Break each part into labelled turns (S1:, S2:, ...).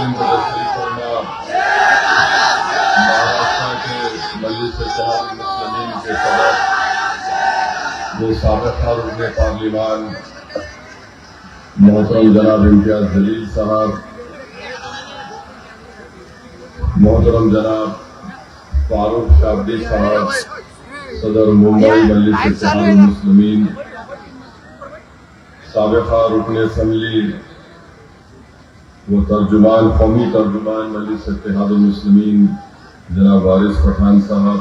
S1: नाज़रीन को तशरीफ फरमा महाराष्ट्र के मजलिस-ए-इत्तेहाद-उल-मुस्लिमीन के सदर वो साबिक़ रुकन पार्लिमान मोहतरम जनाब इम्तियाज जलील साहब, मोहतरम जनाब फारूक शाब्दी साहब सदर मुंबई मजलिस-ए-इत्तेहाद-उल-मुस्लिमीन, साबिक़ रुकन असम्बली वो तर्जुमान कौमी तर्जुमान मजलिस-ए-इत्तेहाद-उल-मुस्लिमीन जनाब वारिस पठान साहब,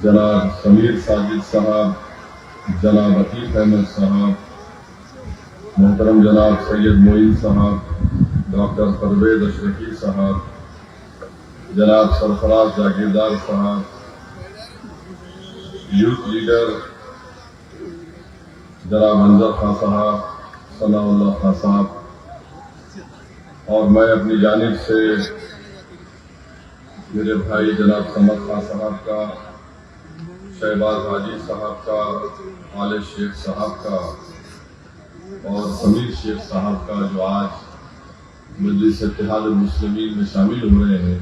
S1: जनाब समीर साजिद साहब, जनाब अतीक अहमद साहब, मोहतरम जनाब सैयद मोइन साहब, डॉक्टर परवेज अशरफी साहब, जनाब सरफराज जागीरदार साहब, यूथ लीडर जनाब अंजर खां साहब, सनाउल्लाह खां साहब, और मैं अपनी जानिब से मेरे भाई जनाब समद खां साहब का, शहबाज हाजी साहब का, आले शेख साहब का और समीर शेख साहब का जो आज मजलिस-ए-इत्तेहाद-उल-मुस्लिमीन में शामिल हो रहे हैं,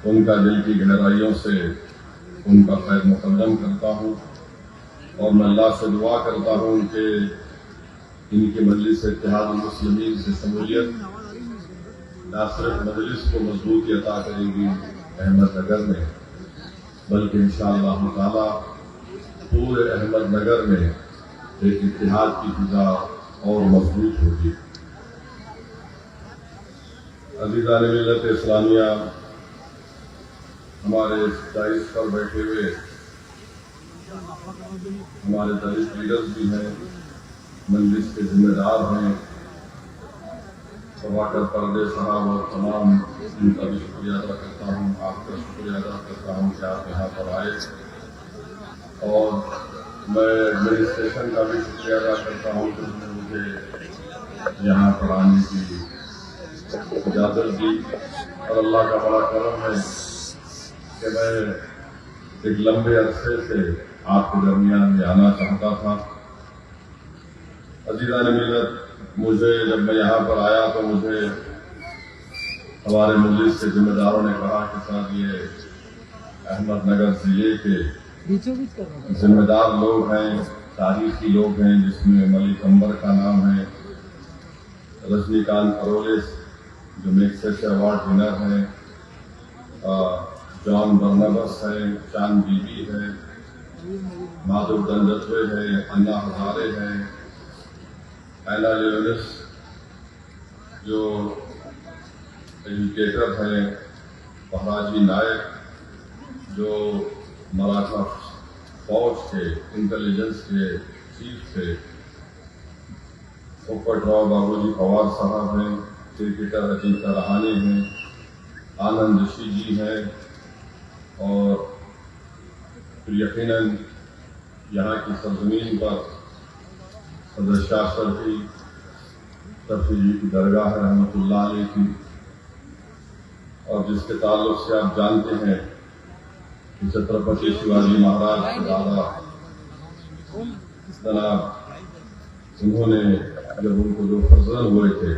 S1: उनका दिल की गहराइयों से उनका खैर मुक़द्दम करता हूँ और मैं अल्लाह से दुआ करता हूँ कि इनके मजलिस-ए-इत्तेहाद-उल-मुस्लिमीन से शमूलियत न सिर्फ मजलिस को मजबूती अता करेगी अहमदनगर में, बल्कि इंशाअल्लाह ताला पूरे अहमदनगर में एक इत्तेहाद की फिजा और मजबूत होगी। अज़ीज़ान मिल्लत इस्लामिया, हमारे दाइश पर बैठे हुए हमारे दलित लीडर्स भी हैं, मजलिस के जिम्मेदार हैं, सवाकर पर्दे साहब और तमाम उनका भी शुक्रिया अदा करता हूँ, आपका शुक्रिया अदा करता हूँ कि आप यहाँ पर आए, और मैं एडमिनिस्ट्रेशन का भी शुक्रिया अदा करता हूँ कि उन्होंने मुझे यहाँ पर आने की इजाज़त दी। और अल्लाह का बड़ा करम है कि मैं एक लंबे अरसे से आपके दरमियान में आना चाहता था। अज़ीज़ान मिल्लत, मुझे जब मैं यहाँ पर आया तो मुझे हमारे मजलिस के जिम्मेदारों ने कहा कि साहब ये अहमदनगर से ये के जिम्मेदार लोग हैं, तारीखी लोग हैं, जिसमें मलिक अंबर का नाम है, रजनीकांत अरोलेस जो मैग्सेसे अवार्ड विनर हैं, जॉन बर्नबस है, चांद बीबी है, माधव दंजत्वे है, अन्ना हजारे है, एला लियोनिस जो एजुकेटर हैं, बहराजी नायक जो मराठा फौज के इंटेलिजेंस के चीफ थे, पोपटराव बाबूजी पवार साहब हैं, क्रिकेटर अजीता रहाणे हैं, आनंद ऋषि जी हैं, और यकीनन यहाँ की सरजमीन पर सदर शाह शर्फी जी की दरगाह है रहमतुल्लाह अलैह की, और जिसके ताल्लुक से आप जानते हैं कि छत्रपति शिवाजी महाराज के दादा जनाब उन्होंने जब उनको जो फर्जंद हुए थे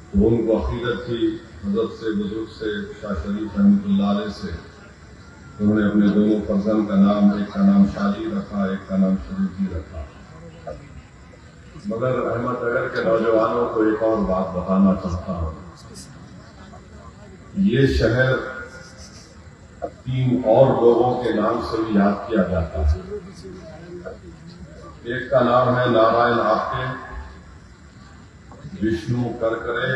S1: तो उनको अकीदत थी हजरत से बुजुर्ग से शाह शरीफ रहमतुल्लाह अलैह से, उन्होंने अपने दोनों फर्जंद का नाम, एक का नाम शादी रखा, एक का नाम शरीफ जी रखा। मगर अहमदनगर के नौजवानों को एक और बात बताना चाहता हूँ, ये शहर 3 और लोगों के नाम से भी याद किया जाता है। एक का नाम है नारायण आपटे, विष्णु करकरे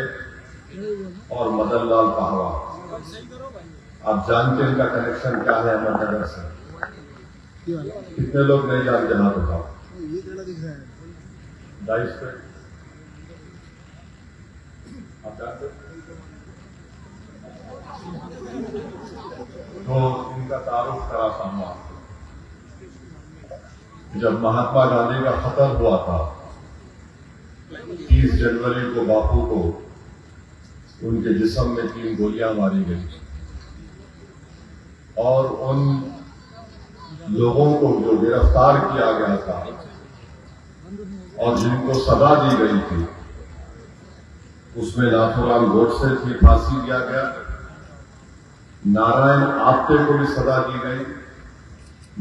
S1: और मदन लाल पाहवा। आप जानते हैं इनका कनेक्शन क्या है अहमदनगर से? कितने लोग नहीं जानते? हाथ उठाओ। दाइश पे आप जानते? तो इनका तारुफ कराता हूं आपको। जब महात्मा गांधी का खत्म हुआ था 30 जनवरी को, बापू को उनके जिस्म में 3 गोलियां मारी गई और उन लोगों को जो गिरफ्तार किया गया था और जिनको सजा दी गई थी, उसमें नाथूराम गोडसे थी, फांसी दिया गया। नारायण आप्टे को भी सजा दी गई,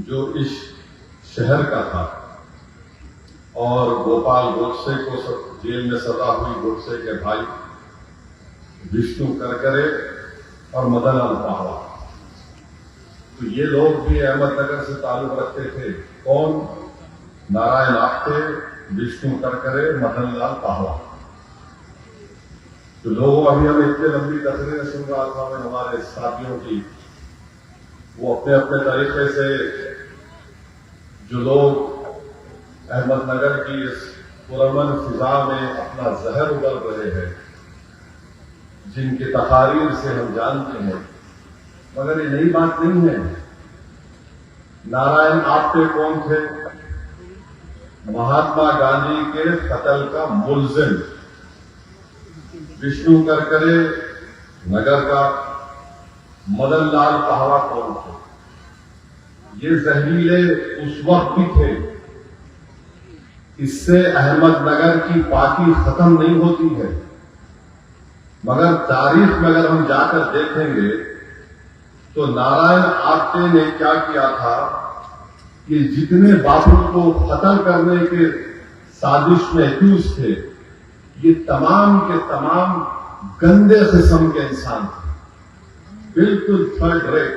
S1: जो इस शहर का था, और गोपाल गोडसे को जेल में सजा हुई। गोडसे के भाई विष्णु करकरे और मदनलाल पाहवा, तो ये लोग भी अहमदनगर से ताल्लुक रखते थे। कौन? नारायण आप्टे, विष्णु करकरे, मदनलाल पाहवा। तो लोगों, अभी हम इतने लंबी तकरीरें सुन रहा था मैं हमारे साथियों की, वो अपने अपने तरीके से जो लोग अहमदनगर की इस पुरअमन फिजा में अपना जहर उगल रहे हैं, जिनकी तकारीर से हम जानते हैं, मगर ये नई बात नहीं है। नारायण आप्टे कौन थे? महात्मा गांधी के कत्ल का मुलजिम। विष्णु करकरे नगर का, मदनलाल पाहवा कौन थे? ये जहरीले उस वक्त भी थे। इससे अहमदनगर की पार्टी खत्म नहीं होती है, मगर तारीख में अगर हम जाकर देखेंगे तो नारायण आप्टे ने क्या किया था कि जितने बापू को कत्ल करने के साजिश में एक्यूज थे, ये तमाम के तमाम गंदे किस्म के इंसान थे, बिल्कुल थर्ड रेट।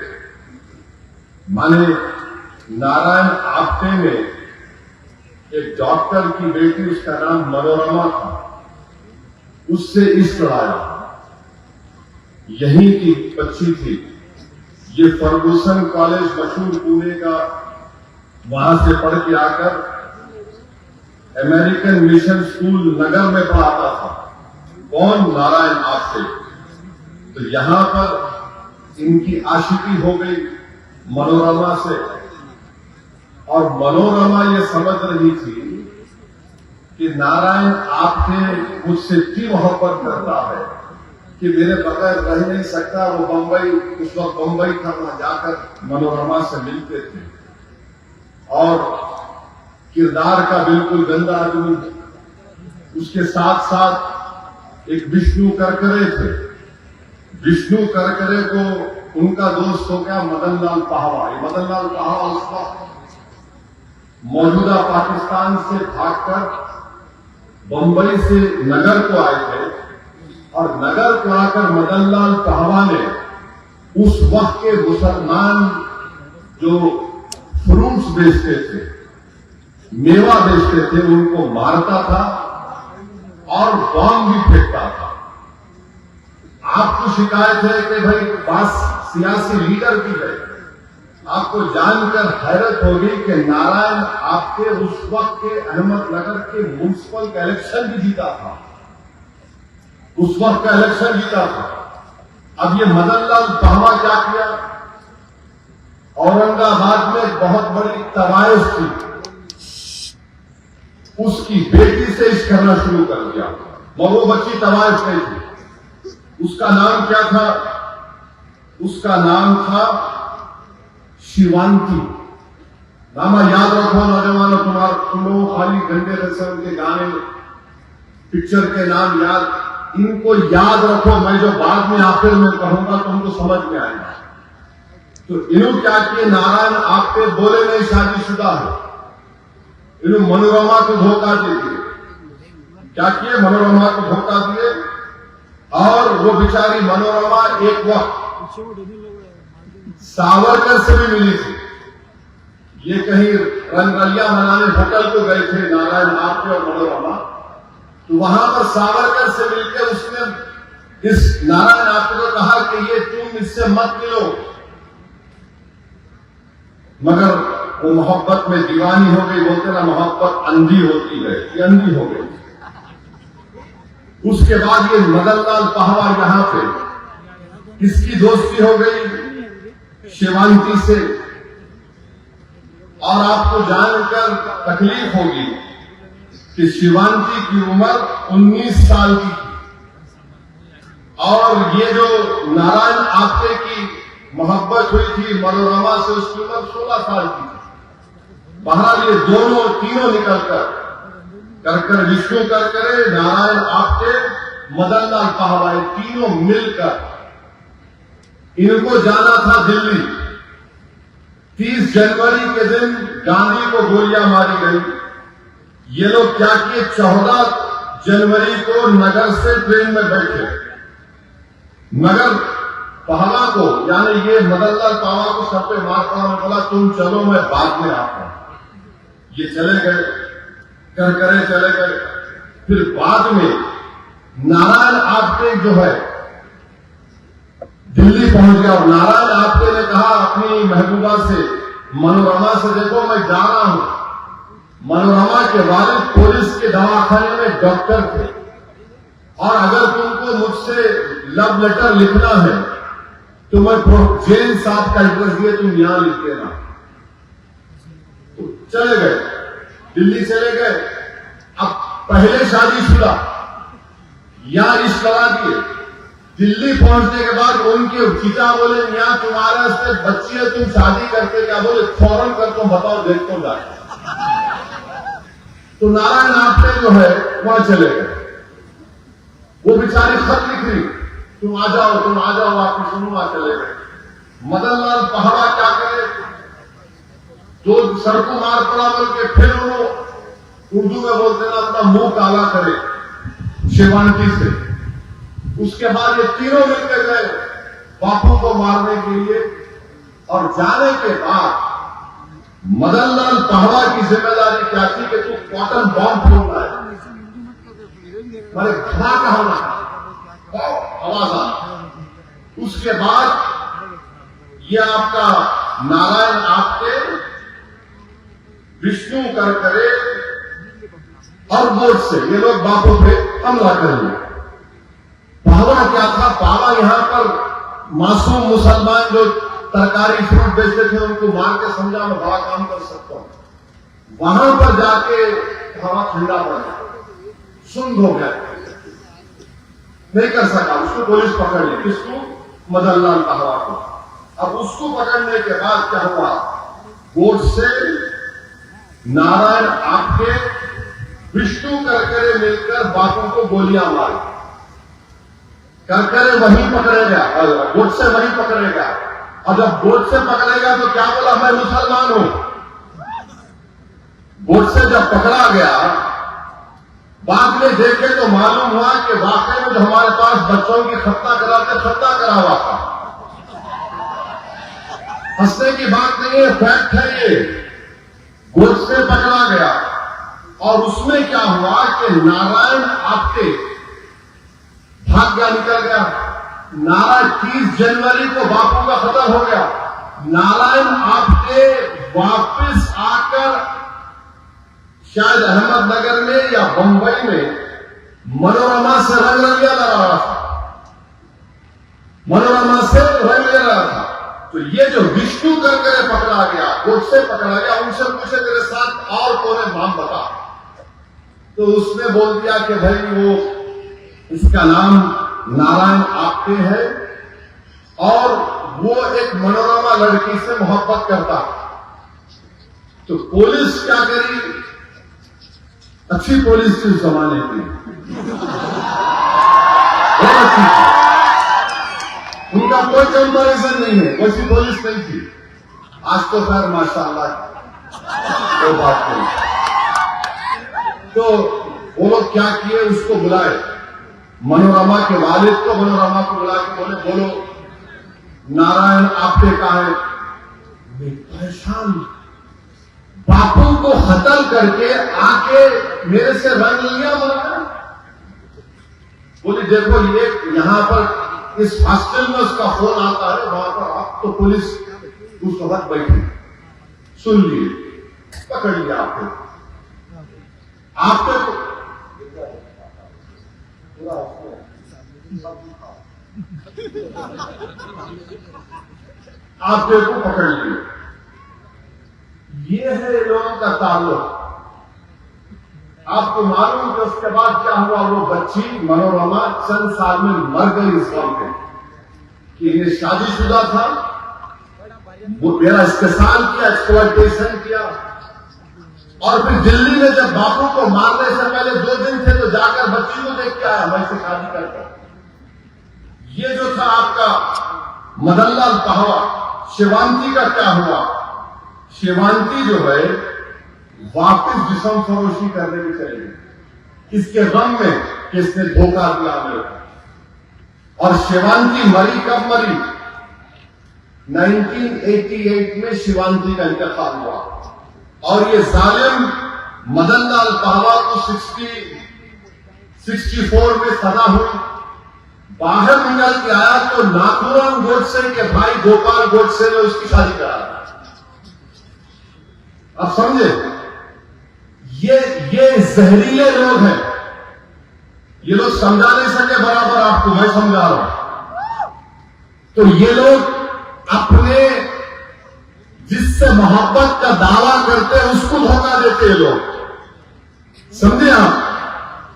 S1: माने नारायण आप्टे ने एक डॉक्टर की बेटी, उसका नाम मनोरमा था, उससे इश्क लड़ाया। यहीं की बच्ची थी, ये फर्गुसन कॉलेज मशहूर पुणे का, वहां से पढ़ के आकर अमेरिकन मिशन स्कूल नगर में पढ़ाता था। कौन? नारायण आप्टे। तो यहां पर इनकी आशिकी हो गई मनोरमा से, और मनोरमा ये समझ रही थी कि नारायण आप्टे मुझसे इतनी मोहब्बत करता है कि मेरे बगैर रह नहीं सकता। वो बंबई, उस वक्त बंबई था, वहां जाकर मनोरमा से मिलते थे, और किरदार का बिल्कुल गंदा आदमी। उसके साथ साथ एक विष्णु करकरे थे। विष्णु करकरे को उनका दोस्त हो गया मदनलाल पाहवा। ये मदनलाल पाहवा उस वक्त मौजूदा पाकिस्तान से भागकर बंबई से नगर को आए थे, और नगर को आकर मदनलाल पाहवा ने उस वक्त के मुसलमान जो फ्रूट्स बेचते थे, मेवा बेचते थे, उनको मारता था और बॉम्ब भी फेंकता था। आपको शिकायत है कि भाई बात सियासी लीडर की है। आपको जानकर हैरत होगी कि नारायण आप्टे उस वक्त के अहमदनगर के म्युनिसिपल का इलेक्शन भी जीता था, उस वक्त का इलेक्शन जीता था। अब ये मदनलाल पाहवा क्या किया? औरंगाबाद में बहुत बड़ी तवाइश थी, उसकी बेटी से इश्क करना शुरू कर दिया, मगर वो बच्ची तवाइश नहीं थी। उसका नाम क्या था? उसका नाम था शिवांती। नामा याद रखो नौजवानों, तुम लोग खाली गंदे रस्म के गाने, पिक्चर के नाम याद, इनको याद रखो। मैं जो बाद में आखिर में कहूंगा तुमको समझ में आएगा। तो इन्हों क्या किए? नारायण आप्टे बोले नहीं शादीशुदा है, इन्हों मनोरमा को धोखा दे दिए। क्या किए? मनोरमा को धोखा दिए, और वो बेचारी मनोरमा एक वक्त सावरकर से भी मिली थी। ये कहीं रंगरलिया मनाने होटल को गए थे नारायण आप्टे और मनोरमा, तो वहां पर सावरकर से मिलकर उसने इस नारायण आप्टे को कहा कि ये तुम इससे मत मिलो, मगर वो मोहब्बत में दीवानी हो गई। बोलते ना, मोहब्बत अंधी होती है, ये अंधी हो गई। उसके बाद ये मदनलाल पाहवा यहां पे इसकी दोस्ती हो गई शिवांती से, और आपको जानकर तकलीफ होगी कि शिवांती की उम्र 19 साल की थी, और ये जो नारायण आप्टे की मोहब्बत हुई थी मनोरमा से, उसकी उम्र 16 साल की थी। बहरहाल ये दोनों तीनों निकलकर करकर विष्णु करकरे, नारायण आप्टे, मदन लाल पाहवा, तीनों मिलकर इनको जाना था दिल्ली। 30 जनवरी के दिन गांधी को गोलियां मारी गई। ये लोग क्या किए, 14 जनवरी को नगर से ट्रेन में बैठे, नगर पाहवा को, यानी ये मदन लाल पाहवा को सर पे मार पड़ा, बोला तुम चलो मैं बाद में आता हूं। ये चले गए, करकरे चले गए। फिर बाद में नारायण आप्टे जो है दिल्ली पहुंच गया और नारायण आप्टे ने कहा अपनी महबूबा से, मनोरमा से, देखो मैं जा रहा हूं। मनोरमा के वालिद पुलिस के दवाखाने में डॉक्टर थे और अगर तुमको मुझसे लव लेटर लिखना है तो मैं जैन साहब का एड्रेस दिए, तुम यहां लिख देना। तो चले गए, दिल्ली चले गए। अब पहले शादीशुदा या इस लगा दिए। दिल्ली पहुंचने के बाद उनके पिता बोले, यहाँ तुम्हारे से बच्ची है, तुम शादी करके क्या? बोले फौरन कर, तुम बताओ, देखते हो जाके। तो नारायण आप्टे जो है वहां चले गए। वो बेचारी खत लिख रही, तुम आ जाओ, तुम आ जाओ, आपकी सुनूंगा। चले गए। मदन लाल पाहवा क्या करे, तो सर को मार पड़ा बोल के फिर वो उर्दू में बोलते ना, अपना मुंह काला करे शिवांती से। उसके बाद ये तीनों मिलकर गए बापू को मारने के लिए। और जाने के बाद मदन लाल पाहवा की जिम्मेदारी क्या थी कि तू कॉटन बॉम्ब फोड़ना है, मारे धमाका होना है, आवाज आ। उसके बाद ये आपका नारायण आप्टे, विष्णु करकरे और बोर्ड से ये लोग बापू पे हमला करेंगे। पाहवा क्या था, पाहवा यहां पर मासूम मुसलमान जो तरकारी फ्रूट बेचते थे उनको मार के समझा मैं बड़ा काम कर सकता हूं। वहां पर जाके पाहवा ठंडा पड़ गया, सुन्न हो गया, नहीं कर सका। उसको पुलिस पकड़ ली, किसको? मदन लाल पाहवा को। अब उसको पकड़ने के बाद क्या हुआ, बोर्ड से नारायण आप्टे, विष्णु करकरे मिलकर बापू को गोलियां मारी। करकरे वहीं पकड़ेगा, बोर्ड से वहीं पकड़ेगा। और जब बोर्ड से पकड़ेगा तो क्या बोला, मैं मुसलमान हूं। बोर्ड से जब पकड़ा गया, बाद में देखे तो मालूम हुआ कि वाकई में जो हमारे पास बच्चों की खतना कराते, खतना करा हुआ था। हंसने की बात नहीं है, फैक्ट है ये। बोर्ड से पकड़ा गया और उसमें क्या हुआ कि नारायण आप्टे भाग गया, निकल गया। नारायण 30 जनवरी को बापू का खत्म हो गया। नारायण आप्टे वापस आकर शायद अहमदनगर में या बंबई में मनोरमा से रंग रंगिया लगा रहा था, मनोरमा से रंग ले रहा था। तो ये जो विष्णु करकरे पकड़ा गया, उससे पकड़ा गया, उनसे पूछे तेरे साथ और कौन है, नाम बता। तो उसने बोल दिया कि भाई वो, इसका नाम नारायण आप्टे है और वो एक मनोरमा लड़की से मोहब्बत करता। तो पुलिस क्या करी, अच्छी पुलिस थी उस जमाने की, बहुत अच्छी थी, उनका कोई कंपैरिजन नहीं है, वैसी पुलिस नहीं थी। आज तो खैर माशाअल्लाह वो बात नहीं। तो वो लोग क्या किए, उसको बुलाए, मनोरमा के वालिद को, मनोरमा को बुला के बोले, बोलो नारायण आप्टे का है। परेशान, बापू को कत्ल करके आके मेरे से रंग लिया मारा। बोले देखो ये यहां पर इस हॉस्टल में उसका फोन आता है, वहां पर आप तो पुलिस उस वक्त बैठी, सुन लिए, पकड़ लिया आपको। आपके आपके को पकड़ लिए। ये है लोगों का ताल्लुक। आपको मालूम कि उसके बाद क्या हुआ, वो बच्ची मनोरमा चंद साल में मर गई इस गम में कि इन्हें शादीशुदा था, वो मेरा इस्तेसाल किया, एक्सप्लॉयटेशन किया, और फिर दिल्ली में जब बापू को मारने से पहले 2 दिन थे तो जाकर बच्ची को देख के आया, मैं से शादी करता। ये जो था आपका मदनलाल पहवा, शिवांती का क्या हुआ? शिवांती जो है वापस जिस्म फरोशी करने में चली गई, इसके गम में कि इसने धोखा दिया मेरे को। और शिवांती मरी कब मरी? 1988 में शिवांती का इंतकाल हुआ और ये जालिम मदनलाल पहवा को 64 में सजा हुई। बाहर निकल के आया तो नाथूराम गोडसे के भाई गोपाल गोडसे ने उसकी शादी करा। अब समझे, ये जहरीले लोग हैं। ये लोग समझा नहीं सके बराबर, आपको मैं समझा रहा हूं। तो ये लोग अपने जिससे मोहब्बत का दावा करते हैं उसको धोखा देते हैं लोग, समझे आप?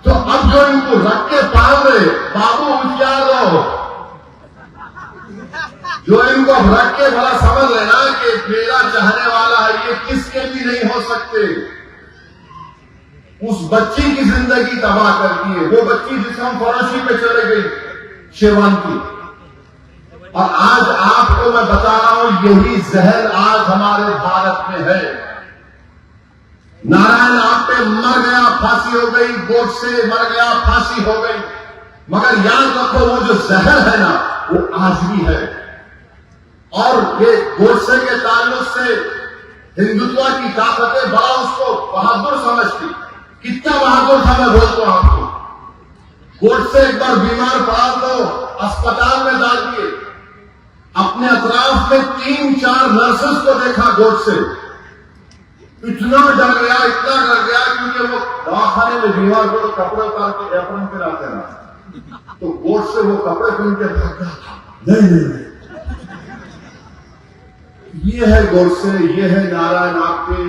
S1: तो अब जो इनको रख के पाल रहे, बाबू होशियार रहो, जो इनको रख के बड़ा समझ लेना कि मेरा चाहने वाला है, ये किसके भी नहीं हो सकते। उस बच्ची की जिंदगी तबाह करती है। वो बच्ची जिस्म फरोशी पे चले गई, शिवांती। और आज आपको मैं बता रहा हूं, यही जहर आज हमारे भारत में है। नारायण आपटे मर गया, फांसी हो गई, गोडसे मर गया, फांसी हो गई। मगर याद रखो, वो जो जहर है ना, वो आज भी है। और ये गोडसे के ताल्लुक से हिंदुत्व की ताकतें बड़ा उसको बहादुर समझती। कितना बहादुर था मैं बोलता हूं आपको। गोडसे एक बार बीमार पड़ा तो अस्पताल में डाल दिए। अपने अतराफ में 3-4 नर्सेस को देखा गोडसे, इतना डर गया, इतना डर गया, क्योंकि वो दवाखाने में बीमार को तो कपड़े उतार के एप्रन पे लाते ना, तो गोडसे वो कपड़े पहन के भागा। नहीं, ये है गोडसे, ये है नारायण आपटे,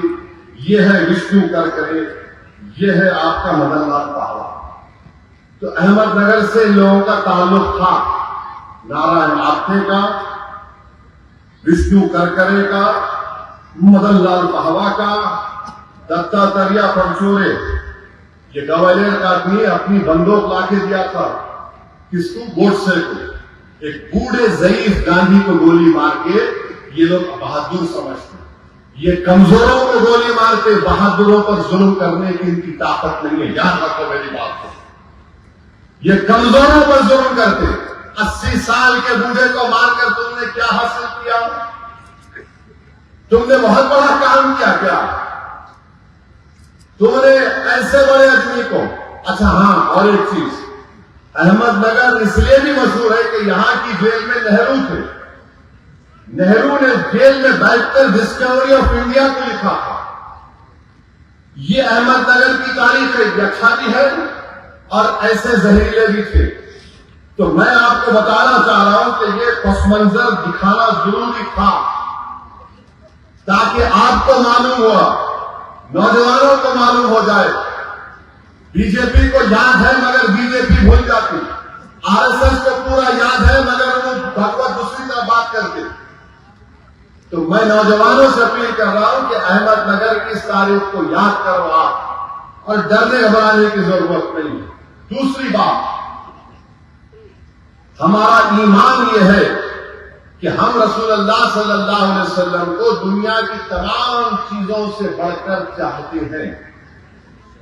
S1: ये है विष्णु करकरे, ये है आपका मदनलाल पहवा। तो अहमदनगर से लोगों का ताल्लुक था, नारायण आपटे का, विष्णु करकरे का, मदनलाल पहवा का, दत्तात्रेय परचूरे। ये ग्वालियर का आदमी अपनी बंदूक लाके दिया था किसको? गोडसे को। एक बूढ़े ज़ईफ गांधी को गोली मार के ये लोग बहादुर समझते। ये कमजोरों को गोली मार के बहादुरों पर जुल्म करने की इनकी ताकत नहीं है। याद रखो मेरी बात को। ये कमजोरों पर जुल्म करते। 80 साल के बूढ़े को मारकर तुमने क्या हासिल किया? तुमने बहुत बड़ा काम किया क्या? तुमने ऐसे बड़े आदमी को। अच्छा हाँ, और एक चीज, अहमदनगर इसलिए भी मशहूर है कि यहां की जेल में नेहरू थे। नेहरू ने जेल में बैठकर डिस्कवरी ऑफ इंडिया को लिखा था। ये अहमदनगर की तारीख है, अच्छा भी है और ऐसे जहरीले भी थे। तो मैं आपको बताना चाह रहा हूं कि ये पस मंजर दिखाना जरूरी था, ताकि आपको मालूम हुआ, नौजवानों को मालूम हो जाए। बीजेपी को याद है मगर बीजेपी भूल जाती, आरएसएस को पूरा याद है मगर वो भगवत दूसरी तरह बात करते। तो मैं नौजवानों से अपील कर रहा हूं कि अहमदनगर की इस तारीख को याद करो आप, और डरने घबराने की जरूरत नहीं है। दूसरी बात, हमारा ईमान यह है कि हम रसूलुल्लाह सल्लल्लाहु अलैहि वसल्लम को दुनिया की तमाम चीजों से बढ़कर चाहते हैं।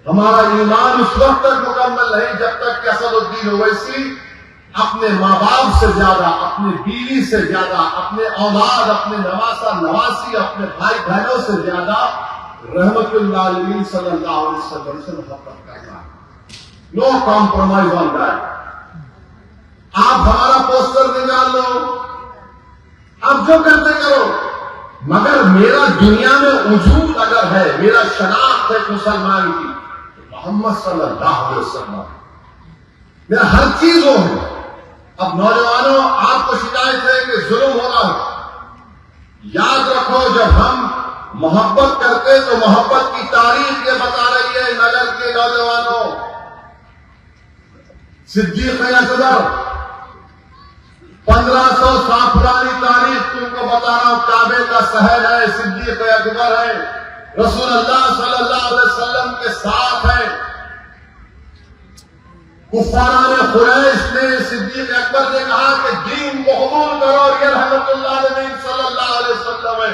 S1: हमारा ईमान उस वक्त तक मुकम्मल नहीं जब तक कि असदुद्दीन ओवैसी अपने माँ बाप से ज्यादा, अपनी बीवी से ज्यादा, अपने औलाद, अपने नवासा नवासी, अपने भाई बहनों से ज्यादा रहमतुल्लाह अलैहि सल्लल्लाहु अलैहि वसल्लम से मोहब्बत करना है। No compromise on that. आप हमारा पोस्टर निकाल लो, आप जो करते करो, मगर मेरा दुनिया में वजूद अगर है, मेरा शनाख्त है मुसलमान की, मोहम्मद सल्लल्लाहु अलैहि वसल्लम मेरा हर चीज वो है। अब नौजवानों, आपको शिकायत है कि जुल्म हो रहा है। याद रखो, जब हम मोहब्बत करते तो मोहब्बत की तारीख ये बता रही है नगर के नौजवानों। सिद्दीक अकबर 1500 साल पुरानी तारीख तुमको बता रहा हूं, काबे का शहर है, सिद्दीक अकबर है। रसूलुल्लाह सल्लल्लाहु अलैहि वसल्लम के साथ है। कुफारान कुरैश ने सिद्दीक अकबर ने कहा कि दीन को कबूल करो और ये रहमतुल्लाह अलैहि सल्लल्लाहु अलैहि वसल्लम है।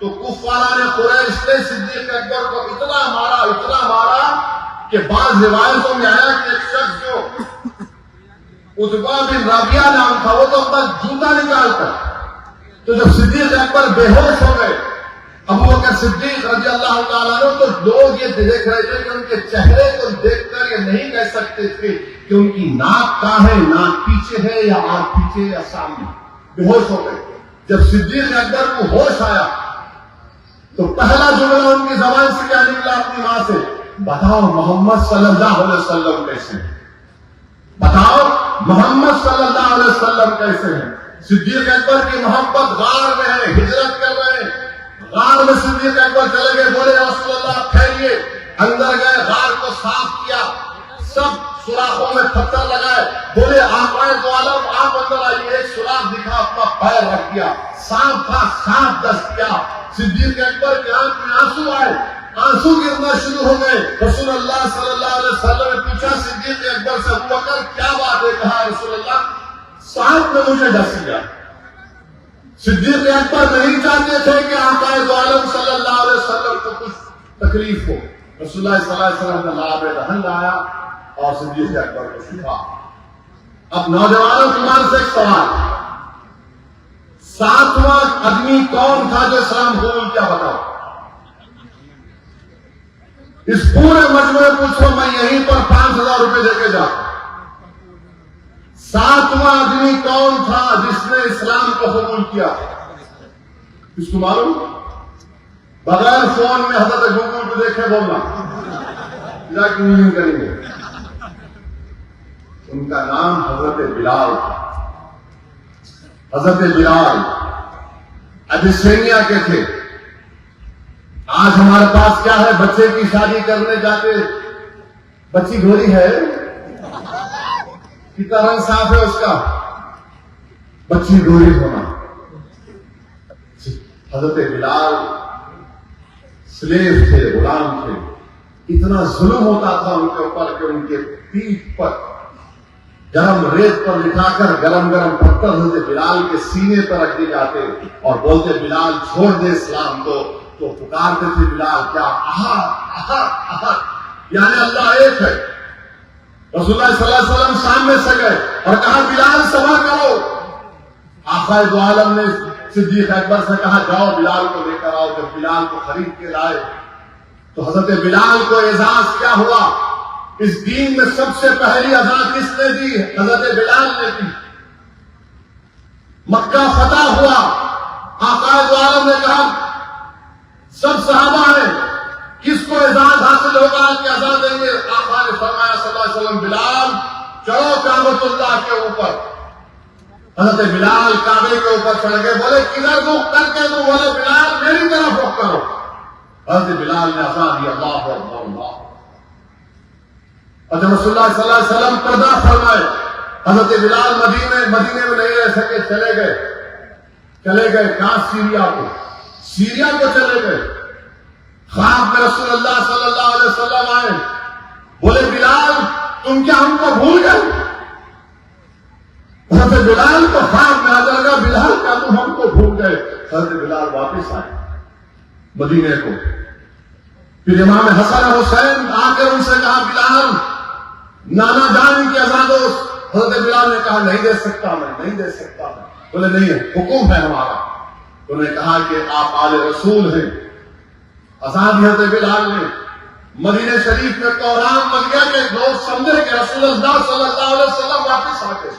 S1: तो कुफारान कुरैश ने सिद्दीक अकबर को इतना मारा कि बाद रिवायतों में आया कि एक शख्स जो उतबा बिन रबिया नाम था वो तो अपना जूता निकालता। तो जब सिद्दीक अकबर बेहोश हो गए, अबू बकर सिद्दीक रज़ी अल्लाह ताला अन्हु, तो लोग ये देख रहे थे कि उनके चेहरे को देखकर ये नहीं कह सकते थे कि उनकी नाक कहां है, नाक पीछे है या आंख पीछे या सामने। बेहोश हो गए। जब सिद्दीक अकबर को होश आया तो पहला जुमला उनकी जबान से क्या निकला अपनी मां से, बताओ मोहम्मद सल्लल्लाहु अलैहि वसल्लम कैसे हैं, बताओ मोहम्मद सल्लल्लाहु अलैहि वसल्लम कैसे हैं। सिद्दीक अकबर की मोहब्बत गार में है, हिजरत कर रहे हैं। गार में सिद्दीक अकबर चले गए, बोले रसूलुल्लाह ठहरिए। अंदर गए, गार को साफ किया, सब सुराखों में पत्थर लगाए। बोले आकाए दो आलम आप अंदर आइए। एक सुराख दिखा, अपना पैर रख दिया, सांप था, सांप दस्त किया। सिद्दीक अकबर की आंख में आंसू आए, आंसू गिरना शुरू हो गए। रसूलुल्लाह सल्लल्लाहु अलैहि वसल्लम ने पूछा सिद्दीक अकबर से, अबू बकर क्या बात है? कहा रसूलुल्लाह सांप ने मुझे डस लिया। सिद्दीक अकबर नहीं चाहते थे कि आकाए दो आलम सल्लल्लाहु अलैहि वसल्लम को कुछ तकलीफ हो। रसूलुल्लाह सल्लल्लाहु अलैहि वसल्लम ने लाभ रहन लाया और सिद्दीक अकबर को शिफा। अब नौजवानों के मन से एक सवाल, 7वां आदमी कौन था जो इस्लाम कबूल किया? बताओ। इस पूरे मजमे पूछो, मैं यहीं पर 5,000 रुपए देके जाऊं। 7वां आदमी कौन था जिसने इस्लाम को कबूल किया? किसको मालूम? बगैर फोन में हजरत गूगल को देखे बोलना, नहीं करेंगे। उनका नाम हजरत बिलाल था। हजरत बिलाल अबिसिनिया के थे। आज हमारे पास क्या है, बच्चे की शादी करने जाते, बच्ची गोरी है, कितना रंग साफ है उसका, बच्ची गोरी होना। हजरत बिलाल स्लेव थे, गुलाम थे। इतना जुल्म होता था उनके ऊपर कि उनके पीठ पर गरम रेत पर लिटाकर गरम गरम पत्थर हजरत बिलाल के सीने पर रख दिए जाते और बोलते बिलाल छोड़ दे इस्लाम को। तो पुकारते थे बिलाल क्या, आहा आहा आहा, यानी अल्लाह एक है। रसूलुल्लाह सल्लल्लाहु अलैहि वसल्लम सामने से गए और कहा बिलाल सबर करो। आकाए दो आलम ने सिद्दीक अकबर से कहा जाओ बिलाल को लेकर आओ। जब बिलाल को खरीद के लाए तो हजरत बिलाल को एजाज क्या हुआ? इस दीन में सबसे पहली अज़ान किसने दी? हजरत बिलाल ने दी। मक्का फतह हुआ, आकाए दो आलम ने कहा सब सहाबा है, किसको एजाज हासिल होगा कि अज़ान देंगे? आका ने फरमाया सल्लल्लाहु अलैहि वसल्लम बिलाल चढ़ो काबतुल्लाह के ऊपर। हजरत बिलाल काबे के ऊपर चढ़ गए। बोले किधर रुख करके दो? बोले बिलाल मेरी तरफ रुख करो। हजरत बिलाल ने अज़ान दी, अल्लाहु अकबर अल्लाह। और जब रसूलुल्लाह सल्लल्लाहु अलैहि वसल्लम पर्दा फरमाए, हजरत बिलाल मदीने में नहीं रह सके, चले गए कहां? सीरिया को चले गए। ख्वाब में रसूलुल्लाह सल्लल्लाहु अलैहि वसल्लम आए, बोले बिलाल तुम क्या हमको भूल गए? हजरत बिलाल को ख्वाब में आ जाएगा, बिलाल क्या तुम हमको भूल गए? हजरत बिलाल वापस आए मदीने को। फिर इमाम हसन हुसैन आकर उनसे कहा बिलाल नाना जान की अज़ान दो। हजरत बिलाल ने कहा नहीं दे सकता मैं, नहीं दे सकता मैं। बोले नहीं है, हुक्म है हमारा। उन्होंने कहा कि आप आले रसूल हैं। अज़ान दी हजरत बिलाल ने। मदीने शरीफ में कोहराम बन गया कि लोग समझे कि रसूलुल्लाह सल्लल्लाहु अलैहि वसल्लम वापस आ गए।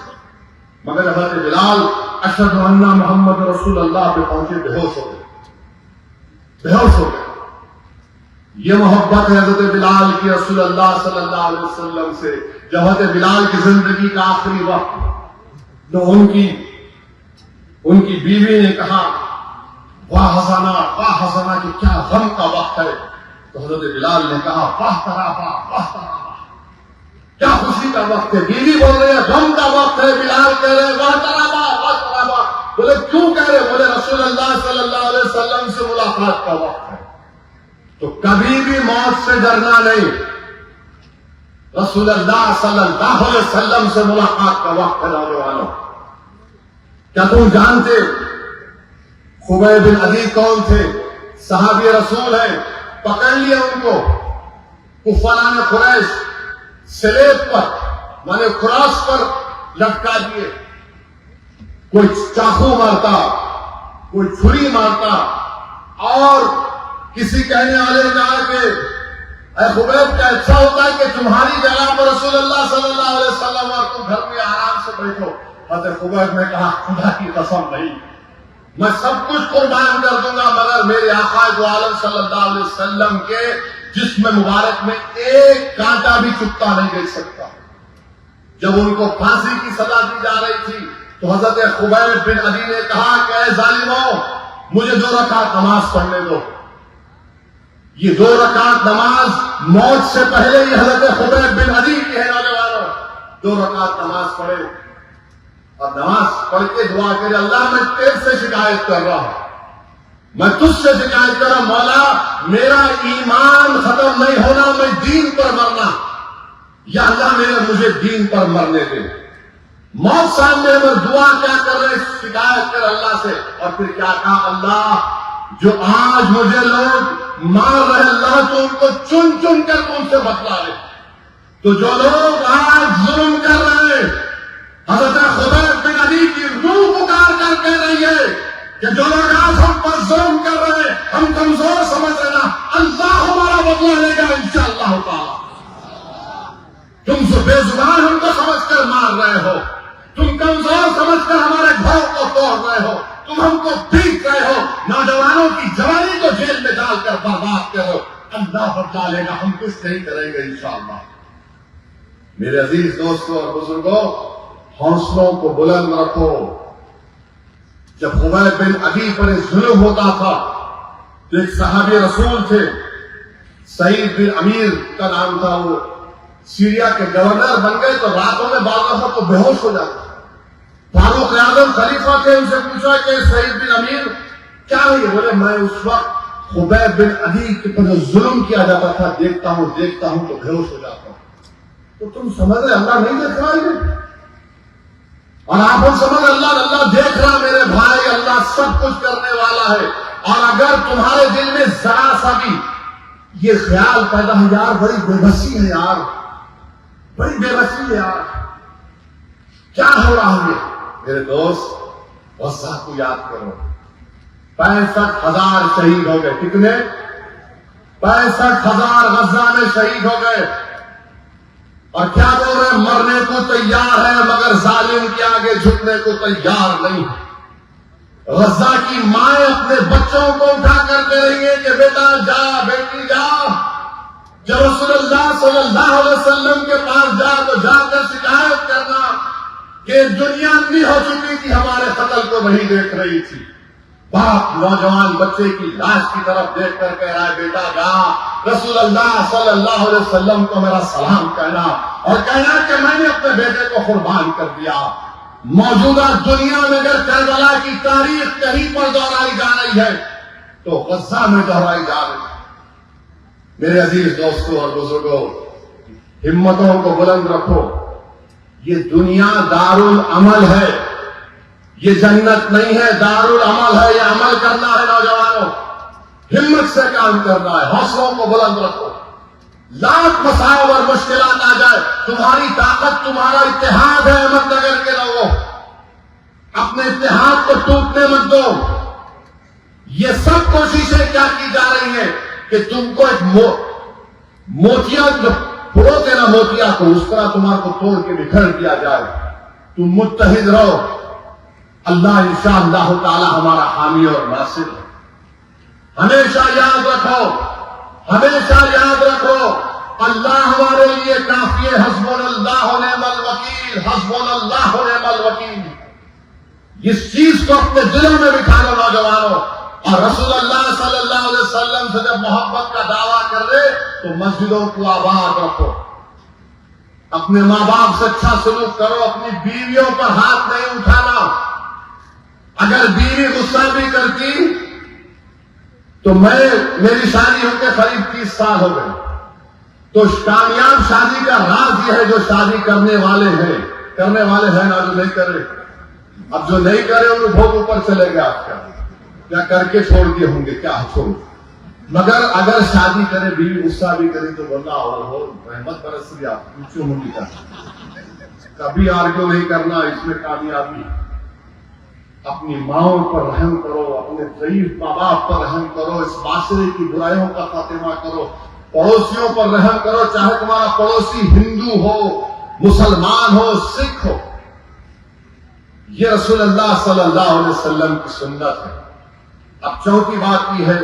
S1: मगर हजरत बिलाल अशहदु अन्ना मुहम्मद रसूलुल्लाह पे पहुंचे, बेहोश हो गए। ये मोहब्बत है हजरत बिलाल की रसूलुल्लाह सल्लल्लाहु अलैहि वसल्लम से। जब हजरत बिलाल की जिंदगी का आखिरी वक्त तो उनकी बीवी ने कहा वाह हसना कि क्या गम का वक्त है। तो हजरत बिलाल ने कहा वाह तराबा, क्या खुशी का वक्त है। बीवी बोल रहे हैं गम का वक्त है, बिलाल कह रहे हैं वाह तराबा। बोले क्यों कह रहे? बोले रसूलुल्लाह सल्लल्लाहु अलैहि वसल्लम से मुलाकात का वक्त है। तो कभी भी मौत से डरना नहीं। रसूलुल्लाह सल्लल्लाहु अलैहि वसल्लम से मुलाकात का वक्त है नौजवानों। क्या तुम जानते खुबैब बिन अदी कौन थे? सहाबी रसूल है। पकड़ लिया उनको कुफारान कुरैश स्लेब पर माने क्रॉस पर लटका दिए। कोई चाकू मारता, कोई छुरी मारता, और किसी कहने वाले ने कहा कि ऐ खुबैब क्या अच्छा होता है कि तुम्हारी जगह पर रसूलुल्लाह सल्लल्लाहु अलैहि वसल्लम और तुम घर में आराम से बैठो। हज़रत खुबैब ने कहा खुदा की कसम नहीं, मैं सब कुछ कुर्बान कर दूंगा मगर मेरे आका दो आलम सल्लल्लाहु अलैहि वसल्लम के जिस्म मुबारक में एक कांटा भी चुभता नहीं देख सकता। जब उनको फांसी की सजा दी जा रही थी तो हजरत खुबैब बिन अदी ने कहा कि ऐ जालिमों, मुझे 2 रकात नमाज पढ़ने दो। ये 2 रकात नमाज मौत से पहले ही हजरत खुबैब बिन अदी की है। नौजवानों 2 रकात नमाज पढ़े और नमाज पढ़ के दुआ करे, अल्लाह मैं तेरे से शिकायत कर रहा हूं, मैं तुझसे शिकायत कर रहा हूं मौला, मेरा ईमान खत्म नहीं होना, मैं दीन पर मरना, या अल्लाह मुझे दीन पर मरने दे। मौत सामने में दुआ क्या कर रहे, शिकायत कर अल्लाह से। और फिर क्या कहा, अल्लाह जो आज मुझे लोग मार रहे, अल्लाह तो उनको चुन चुन कर तुमसे बदला ले। तो जो लोग आज जुल्म कर रहे हैं, हज़रत खुबैब बिन अदी की रूह पुकार कर कह रही है कि जो लोग आज हम पर जुल्म कर रहे हैं, हम कमजोर समझ रहे ना, अल्लाह हमारा बदला लेगा इंशाअल्लाह ताला। तुम जो बेजुबान हमको समझकर मार रहे हो, तुम कमजोर समझकर हमारे घरों को तोड़ रहे हो, तुम हमको पीट रहे हो, नौजवानों की जवानी को जेल में डालकर बर्बाद कर रहे हो, अल्लाह बदला लेगा, हम कुछ नहीं करेंगे इंशाअल्लाह। मेरे अजीज दोस्तों और बुजुर्गों, हौसलों को बुलंद रखो। जब खुबैब बिन अदी पर जुल्म होता था तो एक सहाबी रसूल थे, सईद बिन अमीर का नाम था, वो सीरिया के गवर्नर बन गए। तो रातों में बाल दफा तो बेहोश हो जाते। फारूक आजम खलीफा थे, उनसे पूछा कि सईद बिन अमीर क्या हुई? बोले मैं उस वक्त खुबैब बिन अदी के पर जुल्म किया जाता था, देखता हूं तो बेहोश हो जाता हूं। तो तुम समझ रहे अल्लाह नहीं देख रहा है? और आप हम समझ अल्लाह देख रहा मेरे भाई, अल्लाह सब कुछ करने वाला है। और अगर तुम्हारे दिल में जरा सा भी ये ख्याल पैदा है, यार बड़ी बेबसी है यार, बड़ी बेबसी है यार, क्या हो रहा है मेरे दोस्त, गज़ा को याद करो। 65,000 शहीद हो गए। कितने? 65,000 गज़ा में शहीद हो गए। और क्या बोल रहे, मरने को तैयार है मगर जालिम के आगे झुकने को तैयार नहीं। गज़ा की माएं अपने बच्चों को उठाकर कहेंगे कि बेटा जा, बेटी जा। जब रसूलुल्लाह सल्लल्लाहु अलैहि वसल्लम के पास जा तो जाकर शिकायत करना कि दुनिया अंधी हो चुकी थी, हमारे कत्ल को वही देख रही थी। बाप नौजवान बच्चे की लाश की तरफ देखकर कह रहा है, बेटा जा, रसूलुल्लाह सल्लल्लाहु अलैहि वसल्लम को मेरा सलाम कहना और कहना कि मैंने अपने बेटे को कुर्बान कर दिया। मौजूदा दुनिया में अगर करबला की तारीख कहीं पर दोहराई जा रही है तो गज़ा में दोहराई जा रही है। मेरे अजीज दोस्तों और बुजुर्गों, हिम्मतों को बुलंद रखो। ये दुनिया दारुल अमल है, ये जन्नत नहीं है, दारुल अमल है। ये अमल करना है नौजवानों, हिम्मत से काम करना है। हौसलों को बुलंद रखो। लाख मसाइब और मुश्किलात आ जाए, तुम्हारी ताकत तुम्हारा इत्तेहाद है। अहमदनगर के लोगों, अपने इत्तेहाद को टूटने मत दो। ये सब कोशिशें क्या की जा रही हैं कि तुमको एक मोतिया फुरोते ना मोतिया को, उस तरह तुम्हारे को तोड़ के बिखर दिया जाए। तुम मुत्तहिद रहो, अल्लाह इंशाअल्लाह ताला हमारा हामी और नासिर है। हमेशा याद रखो, हमेशा याद रखो, अल्लाह हमारे लिए काफी है। हस्बुनल्लाह व निअमल वकील, हस्बुनल्लाह व निअमल वकील। इस चीज को अपने दिलों में बिठा लो नौजवानों। और रसूलुल्लाह सल्लल्लाहु अलैहि वसल्लम से जब मोहब्बत का दावा कर रहे तो मस्जिदों को आबाद रखो, अपने माँ बाप से अच्छा सलूक करो, अपनी बीवियों पर हाथ नहीं उठाना। अगर बीवी गुस्सा भी करती तो मेरी शादी होकर करीब 30 साल हो गए। तो कामयाब शादी का राज यह है, जो शादी करने वाले हैं ना, जो नहीं कर रहे। अब जो नहीं करे उनको बहुत ऊपर चले गए। आपका क्या करके छोड़ दिए होंगे, क्या छोड़। मगर अगर शादी करे, बीवी गुस्सा भी करे तो बोलना हो रहमत बरस गया, पूछो मुझे का कभी आर्ग्यू नहीं करना। इसमें कामयाबी। अपनी माओं पर रहम करो, अपने ज़ईफ माँ बाप पर रहम करो, इस माशरे की बुराइयों का खात्मा करो, पड़ोसियों पर रहम करो, चाहे तुम्हारा पड़ोसी हिंदू हो, मुसलमान हो, सिख हो। ये रसूलुल्लाह सल्लल्लाहु अलैहि वसल्लम की सुन्नत है। अब चौथी बात यह है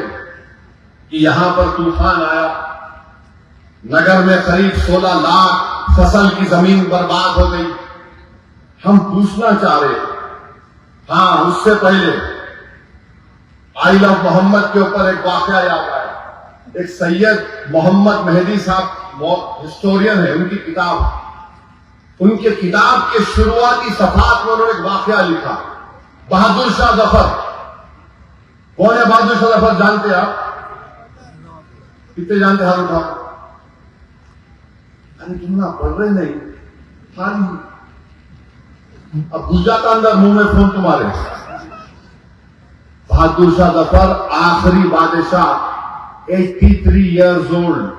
S1: कि यहां पर तूफान आया, नगर में करीब 16 लाख फसल की जमीन बर्बाद हो गई। हम पूछना चाह रहे, हाँ, उससे पहले आई लव मोहम्मद के ऊपर एक वाकया याद आया। एक सैयद मोहम्मद मेहदी साहब हिस्टोरियन है, उनके किताब के शुरुआती सफात में उन्होंने एक वाकया लिखा। बहादुर शाह जफर। कौन है बहादुर शाह जफर, जानते हैं आप? कितने जानते हैं? उठा, अरे तुमना पढ़ रहे नहीं, खाली अब घुस जाता अंदर मुंह में फोन तुम्हारे। बहादुर शाह जफर आखिरी बादशाह, 83 ईयर्स ओल्ड।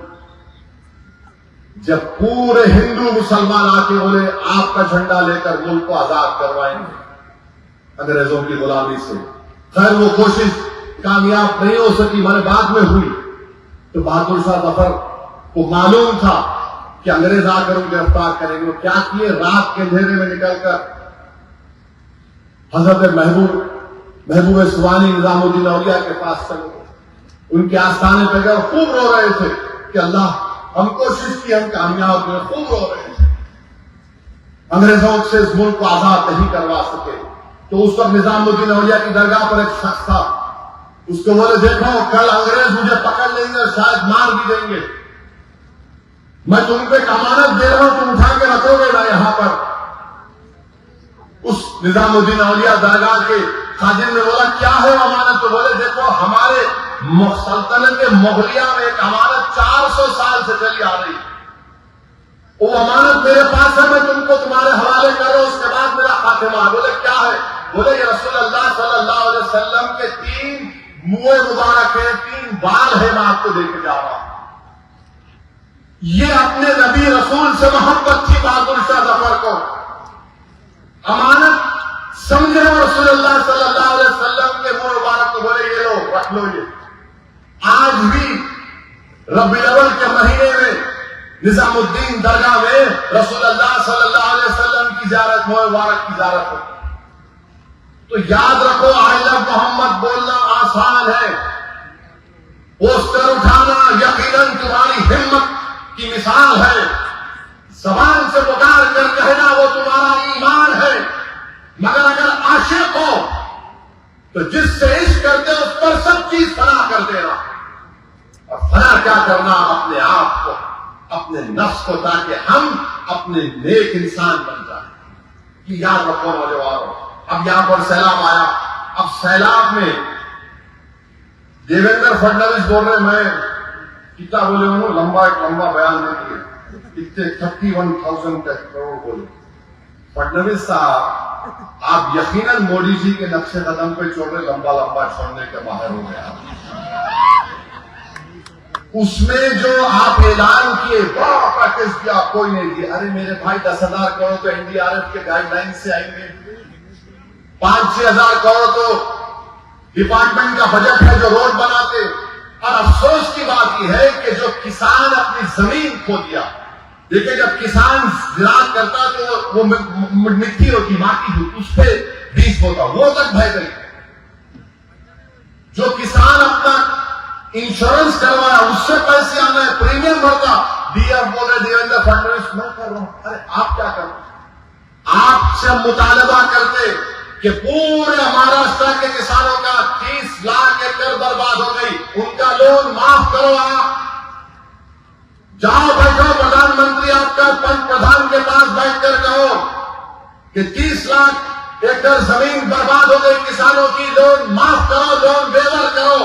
S1: जब पूरे हिंदू मुसलमान आके बोले आपका झंडा लेकर मुल्क को आजाद करवाएंगे अंग्रेजों की गुलामी से। खैर वो कोशिश कामयाब नहीं हो सकी, मैंने बाद में हुई। तो बहादुर शाह जफर को मालूम था कि अंग्रेज आकर उनको गिरफ्तार करेंगे। वो क्या किए, रात के अंधेरे में निकलकर हजरत महबूब सुवानी निजामुद्दीन औलिया के पास चले। उनके आस्थाने पर गए, खूब रो रहे थे कि अल्लाह हम कोशिश की, हम कामयाब हुए। खूब रो रहे थे, अंग्रेजों से इस मुल्क को आजाद नहीं करवा सके। तो उस वक्त निजामुद्दीन औलिया की दरगाह पर एक शख्स था, उसको बोले देखो कल अंग्रेज मुझे पकड़ लेंगे और शायद मार भी देंगे, मैं तुमको एक अमानत दे रहा हूं, तुम उठा के रखोगे ना यहां पर। उस निजामुद्दीन औलिया दरगाह के खाजिन ने बोला क्या है अमानत? तो बोले देखो हमारे सल्तनत मुगलिया में एक अमानत 400 साल से चली आ रही, वो अमानत मेरे पास है, मैं तुमको तुम्हारे हवाले कर रहा हूं, उसके बाद मेरा खातिमा। बोले क्या है? बोले ये रसूलुल्लाह सल्लल्लाहु अलैहि वसल्लम के 3 मुंह मुबारक है, 3 बाल है, मैं आपको देके जा रहा हूं। ये अपने नबी रसूल से मोहब्बत थी बहादुर शाह जफर को। अमानत समझे रसूलुल्लाह सल्लल्लाहु अलैहि वसल्लम के मुंह मुबारक को, बोले ये लो, रख लो। ये आज भी रबीउल अव्वल के महीने में निजामुद्दीन दरगाह में रसूलुल्लाह सल्लल्लाहु अलैहि वसल्लम की ज़ियारत, मुंह मुबारक की ज़ियारत हो। तो याद रखो, आई लव मोहम्मद बोलना आसान है, पोस्टर उठाना यकीनन तुम्हारी हिम्मत की मिसाल है। जबान से पुकार कर कहना वो तुम्हारा ईमान है। मगर अगर आशिक हो तो जिससे इश्क करते हो उस पर सब चीज फना कर देना। और फना क्या करना? अपने आप को, अपने नफ्स को, ताकि हम अपने नेक इंसान बन जाए। कि याद रखो नौजवानों, अब यहां पर सैलाब आया। अब सैलाब में देवेंद्र फडणवीस बोल रहे, मैं कितना बोले हूं, एक लंबा बयान नहीं किए, कितने 31,000 करोड़ बोले। फडणवीस साहब आप यकीनन मोदी जी के नक्शे कदम पे छोड़ रहे, लंबा छोड़ने के बाहर हो गया। उसमें जो आप ऐलान किए, बड़ा पैकेज किया, कोई नहीं दिया। अरे मेरे भाई 10,000 करोड़ तो एनडीआरएफ के गाइडलाइन से आएंगे, 5-6 हजार करोड़ तो डिपार्टमेंट का बजट है जो रोड बनाते। और अफसोस की बात यह है कि जो किसान अपनी जमीन खो दिया। देखिए जब किसान ज़िराअत करता तो वो मिट्टी होती, माटी होती, उस पर बीज होता, वो तक बह गई। जो किसान अपना इंश्योरेंस करवाया उससे पैसे आना है, प्रीमियम भरता, डीएफ बोल रहे देवेंद्र फडणवीस मैं कर रहा हूं। अरे आप क्या कर, आपसे मुतालबा करते कि पूरे महाराष्ट्र के किसानों का 30 लाख एकड़ बर्बाद हो गई, उनका लोन माफ करो। आप जाओ बैठो, प्रधानमंत्री आपका पंच प्रधान के पास बैठकर कहो कि 30 लाख एकड़ जमीन बर्बाद हो गई किसानों की, लोन माफ करो, लोन वेवर करो।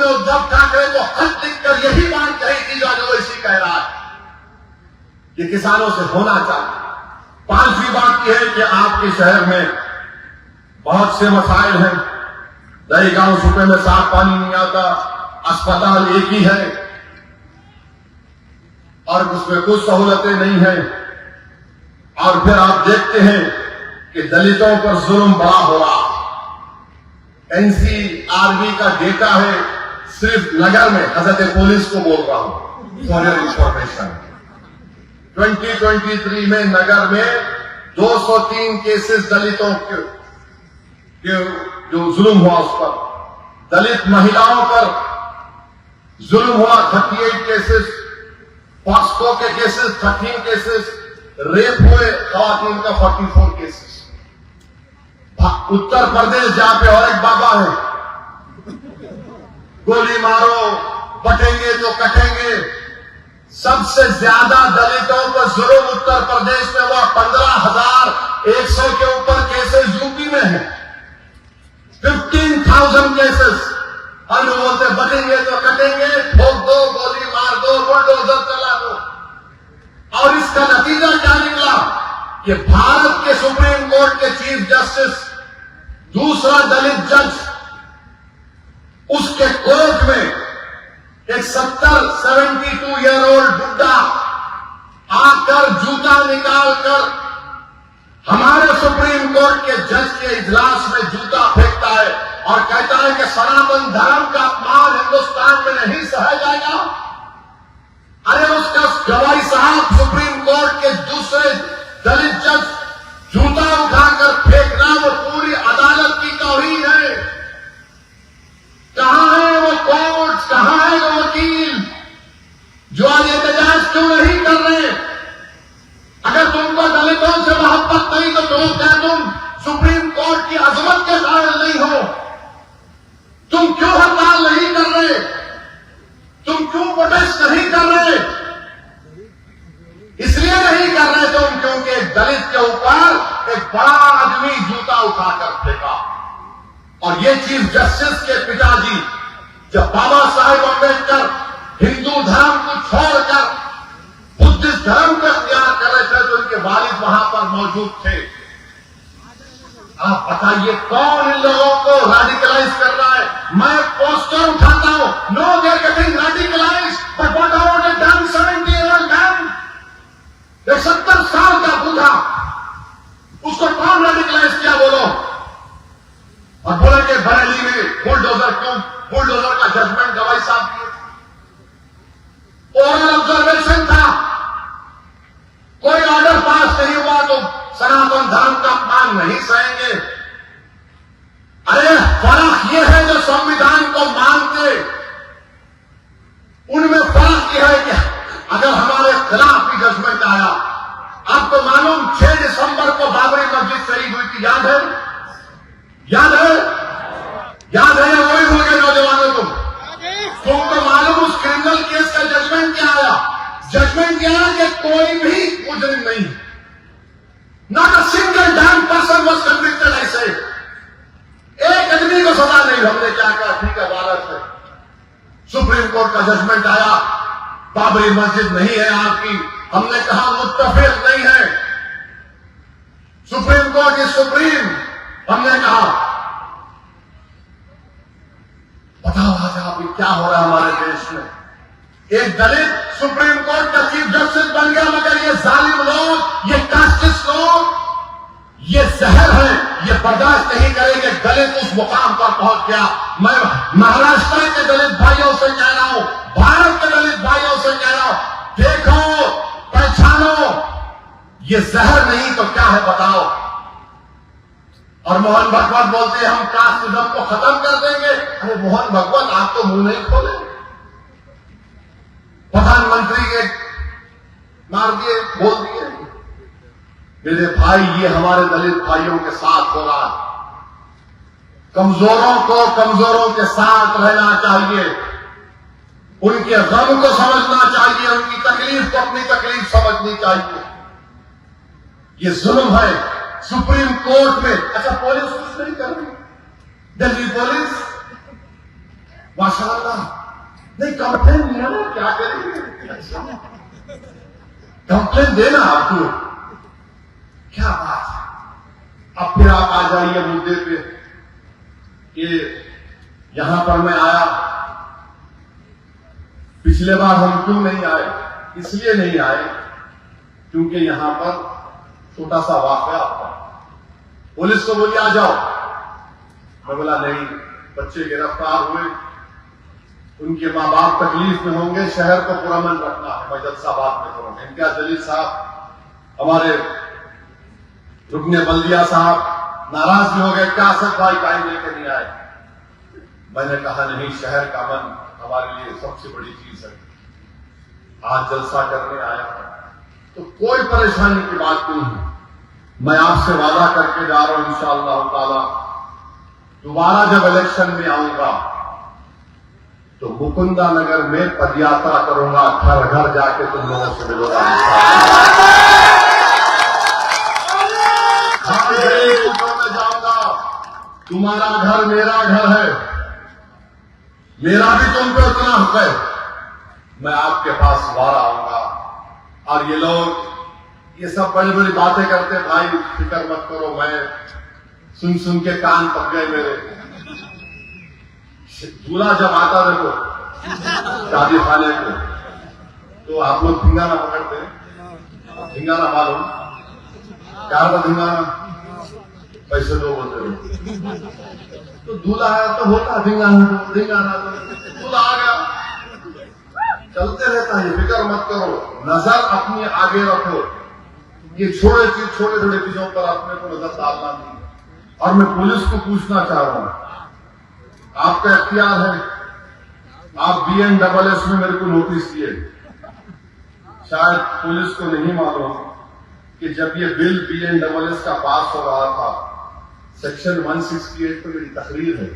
S2: उद्धव ठाकरे को खत लिखकर यही बात कही थी जो आज ओवैसी कह रहा है कि किसानों से होना चाहिए। पांचवी बात यह है कि आपके शहर में बहुत से मसाइल हैं। दही गांव सूबे में साफ पानी नहीं आता, अस्पताल एक ही है और उसमें कुछ सहूलतें नहीं है। और फिर आप देखते हैं कि दलितों पर जुल्म बड़ा हो रहा। एनसीआरबी का डेटा है, सिर्फ नगर में, हजरत पुलिस को बोल रहा हूं फॉर योर इंफॉर्मेशन, 2023 में नगर में 203 केसेस दलितों के जो जुल्म हुआ उस पर, दलित महिलाओं पर जुल्म हुआ 38 केसेस, पॉक्सो के केसेस 13 केसेस, रेप हुए खवातीन का 44 केसेस। उत्तर प्रदेश जहां पे और एक बाबा है, गोली मारो बटेंगे तो कटेंगे, सबसे ज्यादा दलितों पर जुल्म उत्तर प्रदेश में हुआ। 15,100 के ऊपर केसेस यूपी में है, 15,000 केसेस। और लोग बोलते बटेंगे तो कटेंगे, ठोक दो, गोली मार दो, बुलडोजर चला दो। और इसका नतीजा क्या निकला कि भारत के सुप्रीम कोर्ट के चीफ जस्टिस, दूसरा दलित जज, उसके कोर्ट में एक 72 ईयर ओल्ड बुड्ढा आकर जूता निकालकर हमारे सुप्रीम कोर्ट के जज के इजलास में जूता फेंकता है और कहता है कि सनातन धर्म का अपमान हिंदुस्तान में नहीं सहा जाएगा। अरे उसका गवाही साहब सुप्रीम कोर्ट के दूसरे दलित जज जूता उठाकर फेंकना वो पूरी अदालत की तौहीन है। कहां है वो कोर्ट, कहां है वो वकील जो आज एहतजाज क्यों नहीं कर रहे? अगर तुमको दलितों से मोहब्बत नहीं तो तुम सुप्रीम कोर्ट की अजमत के कारण नहीं हो। तुम क्यों हड़ताल नहीं कर रहे? तुम क्यों प्रोटेस्ट नहीं कर रहे? इसलिए नहीं कर रहे तुम क्योंकि एक दलित के ऊपर एक बड़ा आदमी जूता उठाकर फेंका। और ये चीफ जस्टिस के पिताजी जब बाबा साहेब अम्बेडकर हिंदू धर्म को छोड़कर बुद्धिस्ट धर्म को इख्तियार कर रहे थे तो उनके वालिद वहां पर मौजूद थे। आप बताइए कौन इन लोगों को रेडिकलाइज कर रहा है? मैं पोस्टर उठाता हूं, no they are getting radicalize, but what about the done 70-year-old man? एक 70 साल का बूढ़ा, उसको कौन रेडिकलाइज किया बोलो? और बोले कि बरेली में बुलडोजर क्यों? बुलडोजर का जजमेंट गवाही साहब किए, ओरल ऑब्जर्वेशन था, कोई ऑर्डर पास नहीं हुआ तो सनातन धर्म का अपमान नहीं सहेंगे। अरे फर्क यह है जो संविधान को मानते, उनमें फर्क यह है कि अगर हमारे खिलाफ भी जजमेंट आया, आपको मालूम 6 दिसंबर को बाबरी मस्जिद शहीद हुई थी, याद है? याद है? याद है या वही भूल गए नौजवानों? तुमको मालूम उस क्रिमिनल केस का जजमेंट क्या आया? जजमेंट क्या आया कि कोई भी मुजरिम नहीं, not a single dam person was convicted. ऐसे एक आदमी को सजा नहीं। हमने क्या कहा? ठीक है, अदालत है, सुप्रीम कोर्ट का जजमेंट आया, बाबरी मस्जिद नहीं है आपकी। हमने कहा मुत्तफिक नहीं है, सुप्रीम कोर्ट इज सुप्रीम। हमने कहा बताओ आज आप क्या हो रहा है हमारे देश में? एक दलित सुप्रीम कोर्ट का चीफ जस्टिस बन गया, मगर ये जालिम लोग, ये कास्टिस्ट लोग, ये जहर है, ये बर्दाश्त नहीं करेंगे। दलित उस मुकाम पर पहुंच गया। मैं महाराष्ट्र के दलित भाइयों से कह रहा हूं, भारत के दलित भाइयों से कह रहा हूं, देखो, पहचानो, ये जहर नहीं तो क्या है बताओ? और मोहन भगवत बोलते हैं हम कास्टिज्म को खत्म कर देंगे। अरे मोहन भगवत, आप तो मुंह नहीं खोले, प्रधानमंत्री के मार दिए, बोल दिए। मेरे भाई, ये हमारे दलित भाइयों के साथ हो रहा है। कमजोरों को कमजोरों के साथ रहना चाहिए, उनके गम को समझना चाहिए, उनकी तकलीफ को अपनी तकलीफ समझनी चाहिए। ये जुल्म है सुप्रीम कोर्ट में। अच्छा, पुलिस कुछ नहीं कर रही, दिल्ली पुलिस माशाअल्लाह। नहीं कंप्लेन नहीं है ना, क्या करेंगे? कंप्लेन देना आपको, क्या बात है। अब फिर आप आ जाइए मुद्दे पे कि यहां पर मैं आया, पिछले बार हम क्यों नहीं आए? इसलिए नहीं आए क्योंकि यहां पर छोटा सा वाकया था। पुलिस को बोली आ जाओ, मैं बोला नहीं, बच्चे गिरफ्तार हुए, उनके मां बाप तकलीफ में होंगे, शहर को पुरअमन रखना है, मैं जलसा बात में करूंगा। इम्तियाज जलील साहब, हमारे रुकने बल्दिया साहब नाराज भी हो गए, क्या असद भाई टाइम लेकर नहीं आए। मैंने कहा नहीं, शहर का अमन हमारे लिए सबसे बड़ी चीज है, आज जलसा करने आया तो कोई परेशानी की बात नहीं है। मैं आपसे वादा करके जा रहा हूं, इंशाअल्लाह ताला दोबारा जब इलेक्शन में आऊंगा तो मुकुंदा नगर में पदयात्रा करूंगा, घर घर जाके तुम लोगों से मिलूंगा। में जाऊंगा, तुम्हारा घर मेरा घर है, मेरा भी तुम पे उतना हक है, मैं आपके पास दोबारा आऊंगा। और ये लोग ये सब बड़ी बड़ी बातें करते, भाई फिक्र मत करो, मैं सुन सुन के कान पक गए मेरे। दूल्हा जब आता देखो शादी खाने को, तो आप लोग धिंगाना पकड़ते हैं, धिंगाना मालूम क्या था? धिंगाना पैसे दो बोलते हो, तो दूल्हा आया तो होता धिंगाना, धिंगाना तो दूल्हा आ गया, चलते रहता है। फिक्र मत करो, नजर अपनी आगे रखो, ये छोटे छोटे चीजों पर अपने को नजर डालना नहीं। और मैं पुलिस को पूछना चाह रहा हूं, आपका इख्तियार है, आप BNSS में मेरे को नोटिस दिए, शायद पुलिस को नहीं मालूम कि जब ये बिल BNSS का पास हो रहा था, सेक्शन 168 पर मेरी तकरीर है,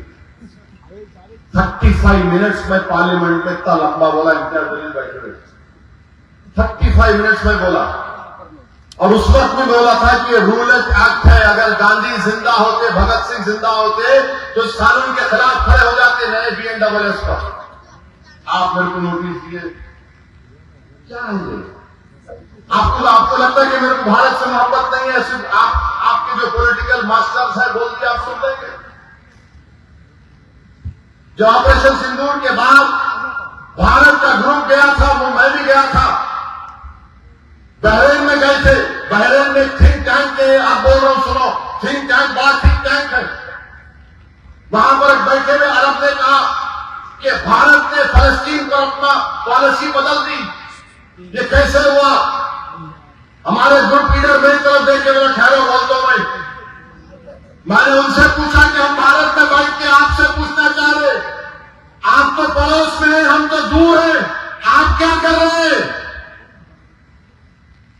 S2: 35 मिनट्स में पार्लियामेंट में इतना लंबा बोला, इम्तियाज जलील बैठे हुए, 35 मिनट्स में बोला। और उस वक्त में बोला था कि रूल एक्ट है, अगर गांधी जिंदा होते, भगत सिंह जिंदा होते तो इस कानून के खिलाफ खड़े हो जाते नए BNSS पर। आप मेरे को नोटिस दिए, क्या है ये? आपको लगता है कि मेरे को भारत से मोहब्बत नहीं है, सिर्फ आपके जो पॉलिटिकल मास्टर्स है बोल दिया आप सुन लेंगे। जो ऑपरेशन सिंदूर के बाद भारत का ग्रुप गया था, वो मैं भी गया था, बहरीन में गए थे। बहरीन में थिंक टैंक के, आप बोल रहा हूं सुनो, थिंक टैंक बड़ा थिंक टैंक है, वहां पर बैठे हुए अरब ने कहा कि भारत ने फलस्तीन पर अपना पॉलिसी बदल दी, ये कैसे हुआ? हमारे ग्रुप लीडर मेरी तरफ देख के मेरा ठहरो बोलता हूं मैंने उनसे पूछा कि हम भारत में बैठ के आपसे पूछना चाह रहे, आप तो पड़ोस में हैं, हम तो दूर हैं, आप क्या कर रहे हैं?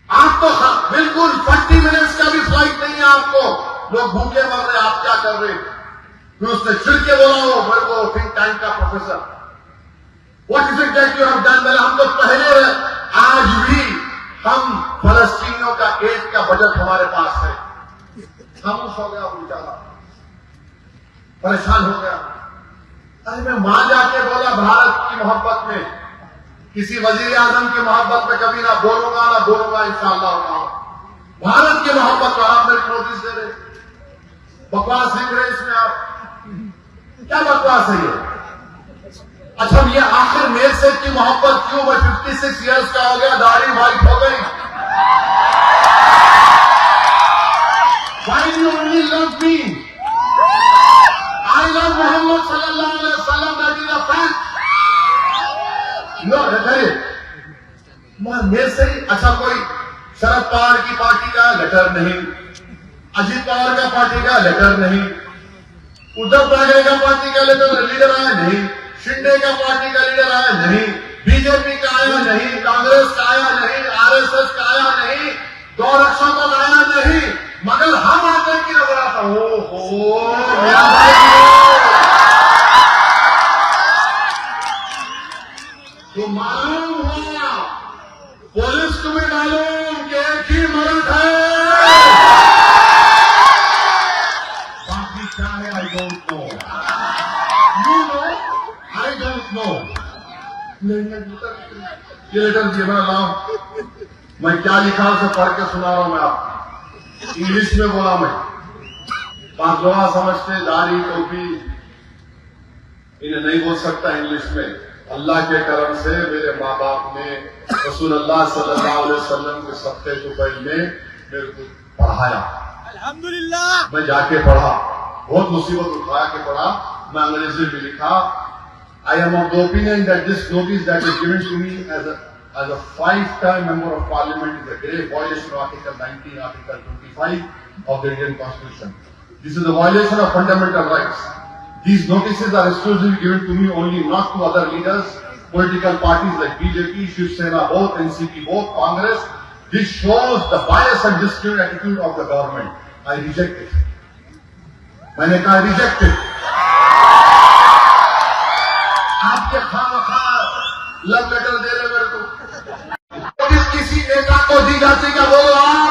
S2: आप तो बिल्कुल 40 मिनट्स का भी फ्लाइट नहीं है आपको, लोग भूखे मर रहे, आप क्या कर रहे? फिर उसने चिढ़ के बोला वो मेरे को थिंक टैंक का professor, what is it that you have done? मैंने हम तो पहले, आज भी हम फलस्तीनियों का एड का बजट हमारे पास है। खामोश हो गया, बेचारा परेशान हो गया। अरे मैं वहां जाके बोला, भारत की मोहब्बत में, किसी वजीर आजम की मोहब्बत में कभी ना बोलूंगा इंशाअल्लाह। भारत की मोहब्बत में आप मेरे नोटिस दे रहे, बकवास लिख रहे इसमें, आप क्या बकवास है ये? अच्छा ये आखिर मेरे से की मोहब्बत क्यों? मैं 56 इयर्स का हो गया, दाढ़ी वाइट हो गई। Why do you only love me? I love Muhammad sallallahu alaihi wasallam, that is a fact. मेरे से अच्छा कोई शरद पवार की पार्टी का लेटर नहीं, अजीत पवार का पार्टी का लेटर नहीं, उद्धव ठाकरे का पार्टी का लीडर आया नहीं, शिंदे का पार्टी का लीडर आया नहीं, बीजेपी का आया नहीं, कांग्रेस का आया नहीं, RSS का आया नहीं, गौरक्षों का आया नहीं, मगर हम आते की नजर आता। ओहो मेरा भाई, तो मालूम हुआ, पुलिस को भी मालूम कि एक ही मर्द है, बाकी क्या है I don't know, you know I ये लेटर दिए मैं लाऊं, मैं क्या लिखा उसे पढ़ के सुना रहा हूं मैं आपको। इंग्लिश में बोला मैं, पांचवा समझते दाढ़ी टोपी इन्हें नहीं बोल सकता इंग्लिश में। अल्लाह के करम से मेरे माँ बाप ने रसूलुल्लाह सल्लल्लाहु अलैहि वसल्लम के सत्ते तुफैल में मेरे को पढ़ाया। अल्हम्दुलिल्लाह मैं जाके पढ़ा, बहुत मुसीबत उठा के पढ़ा। मैं अंग्रेजी में लिखा, I am of the opinion that this notice that is given to me as a 5-time member of parliament is a grave violation of Article 19, Article 25 of the Indian Constitution. This is a violation of fundamental rights. These notices are exclusively given to me only, not to other leaders, political parties like BJP, Shiv Sena, both NCP, both Congress. This shows the bias and discriminatory attitude of the government. I reject it. मैंने कहा reject it. आपके खामखा love letter दे रहे मेरे को। किसी नेता को दी जाती क्या बोलो आप?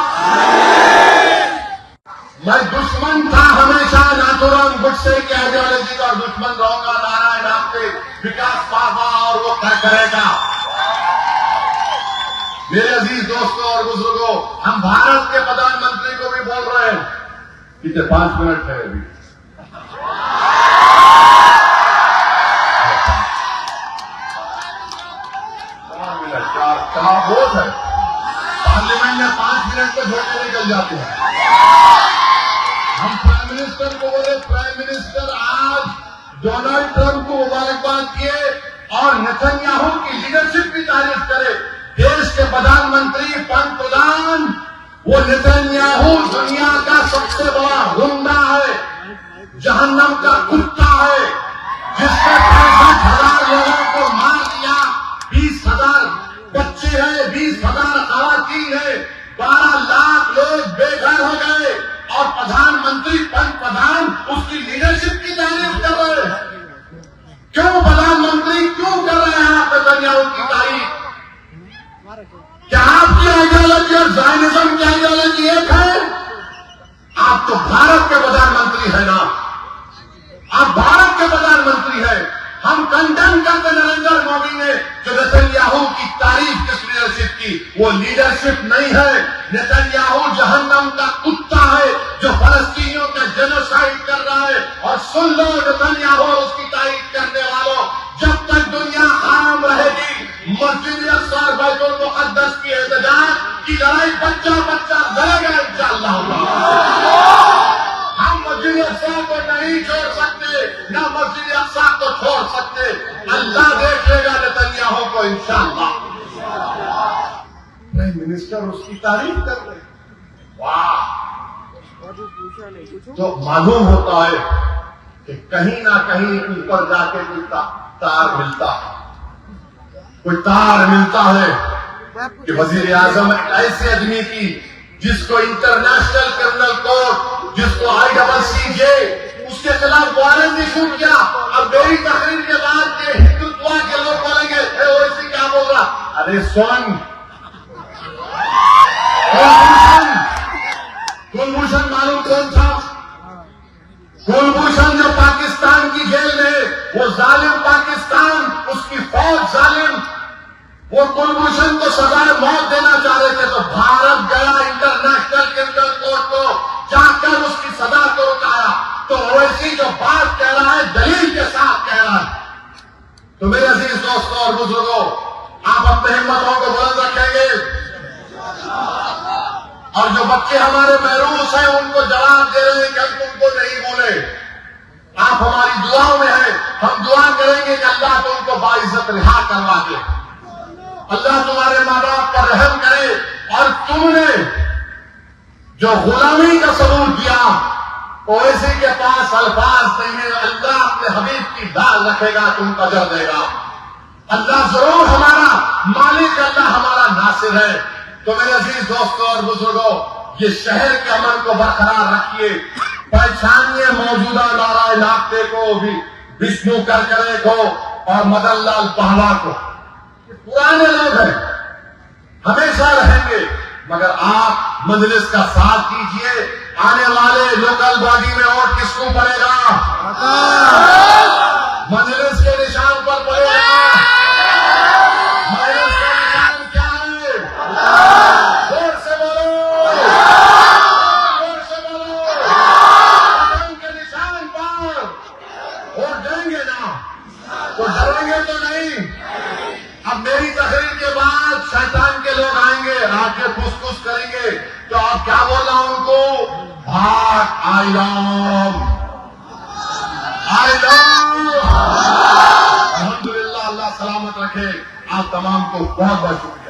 S2: मैं दुश्मन था हमेशा नाथुराम गुडसे की आइडियोलॉजी का, दुश्मन रहूंगा नारायण आपके विकास पापा और वो क्या करेगा। मेरे अजीज दोस्तों और बुजुर्गों, हम भारत के प्रधानमंत्री को भी बोल रहे हैं, कितने 5 मिनट है अभी, चार वोट है पार्लियामेंट में, 5 मिनट में वोट निकल जाते हैं। हम प्राइम मिनिस्टर को बोले, प्राइम मिनिस्टर आज डोनाल्ड ट्रंप को मुबारकबाद किए और नेतन्याहू की लीडरशिप की तारीफ करे। देश के प्रधानमंत्री पंतप्रधान वो नेतन्याहू दुनिया का सबसे बड़ा गुंडा है, जहन्नम का कुत्ता है, जिसने 65,000 लोगों को मार दिया, 20,000 बच्चे हैं, 20,000 खवातीन है, 12 लाख लोग बेघर हो गए और प्रधानमंत्री पंतप्रधान उसकी लीडरशिप की तारीफ कर रहे हैं। क्यों प्रधानमंत्री क्यों कर रहे हैं आप नेतन्याहू की तारीफ? क्या आपकी आइडियोलॉजी और ज़ायनिज़्म की आइडियोलॉजी एक है? आप तो भारत के प्रधानमंत्री है ना, आप भारत के प्रधानमंत्री है। हम कंडेम करते नरेंद्र मोदी ने जो नेतन्याहू की तारीफ किस लीडरशिप की, वो लीडरशिप नहीं है। नेतन्याहू जहन्नम का कुत्ता है जो फलस्तीनियों का जेनोसाइड कर रहा है। और सुन लो नेतन्याहू और उसकी तारीफ करने वालों, जब तक दुनिया आराम रहेगी, मस्जिद अक्सा और बैतुल मुक़द्दस की एहतजाज की लड़ाई बच्चा बच्चा लड़ेगा इंशाअल्लाह। हम मस्जिद अक्सा को नहीं छोड़ सकते, ना मस्जिद अक्सा को छोड़ सकते। अल्लाह देख लेगा नेतन्याहू को इंशाअल्लाह। प्राइम मिनिस्टर उसकी तारीफ कर रहे, वाह। तो मालूम होता है कि कहीं ना कहीं ऊपर जाके कोई तार मिलता है, कोई तार मिलता है कि वजीर आजम ऐसे आदमी की जिसको इंटरनेशनल क्रिमिनल कोर्ट, जिसको ICC उसके खिलाफ वारंट इशू किया। अब मेरी तकरीर के बाद के हिंदुत्व के लोग बोलेंगे ओवैसी क्या बोल रहा? अरे सुन, कुलभूषण मालूम कौन था? कुलभूषण जो पाकिस्तान की जेल में, वो जालिम पाकिस्तान, उसकी फौज जालिम, वो कुलभूषण को सजाए मौत देना चाह रहे थे। तो भारत गया इंटरनेशनल क्रिमिनल कोर्ट को, जाकर उसकी सजा को रुकाया। तो ओवैसी जो बात कह रहा है दलील के साथ कह रहा है। तो मेरे अजीज दोस्तों और बुजुर्गों, आप अपने हिम्मतों को बुलंद रखेंगे और जो बच्चे हमारे महरूस हैं उनको जवाब दे रहे हैं कि हम तुमको नहीं बोले। आप हमारी दुआओं में हैं, हम दुआ करेंगे कि अल्लाह तुमको बाइज्जत रिहा करवा दे, अल्लाह तुम्हारे माँ बाप पर रहम करे। और तुमने जो गुलामी का सबूत दिया, ओवैसी के पास अल्फाज नहीं है, अल्लाह अपने हबीब की दाल रखेगा, तुमको अजर देगा। अल्लाह जरूर हमारा मालिक, अल्लाह हमारा नासिर है। तो मेरे अजीज दोस्तों और बुजुर्गों, ये शहर के अमन को बरकरार रखिए, पहचानिए मौजूदा नारायण आप्टे को, भी विष्णु करकरे को और मदन लाल पहला को। पुराने लोग हैं, हमेशा रहेंगे, मगर आप मजलिस का साथ दीजिए। आने वाले लोकल बॉडी में वोट किसको पड़ेगा? मजलिस के निशान पर पड़ेगा। डरेंगे ना, तो डरेंगे तो नहीं। अब मेरी तकरीर के बाद शैतान के लोग आएंगे, आके फुसफुस करेंगे, तो अब क्या बोल रहा हूं उनको, भाग आई लव अल्हम्दुलिल्लाह, अल्लाह सलामत रखे। आप तमाम को बहुत बहुत शुक्रिया।